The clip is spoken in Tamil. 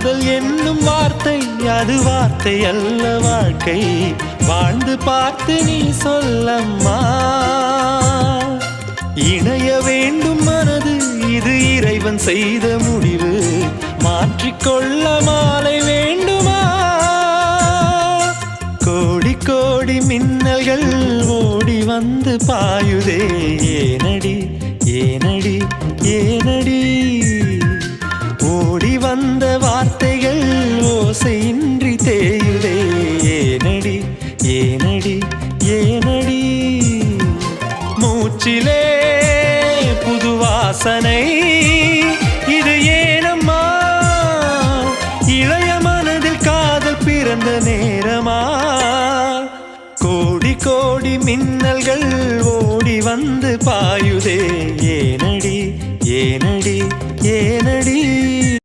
காதல் என்னும் வார்த்தை அது வார்த்தை அல்ல வாழ்க்கை வாழ்ந்து பார்த்து நீ சொல்லம்மா இணைய வேண்டும் மனது இது இறைவன் செய்த முடிவு மாற்றிக்கொள்ள மாலை வேண்டுமா கோடி கோடி மின்னல்கள் ஓடி வந்து பாயுதே ஏனடி ஏனடி ஏனடி ஓடி வந்த வார்த்தைகள் ஓசையின்றி தேயுதே ஏனடி ஏனடி ஏனடி மூச்சிலே புது வாசனை இது ஏனம்மா இளைய மனதில் காதல் பிறந்த நேரமா கோடி கோடி மின்னல்கள் ஓடி வந்து பாயுதே ஏனடி ஏனடி ஏனடி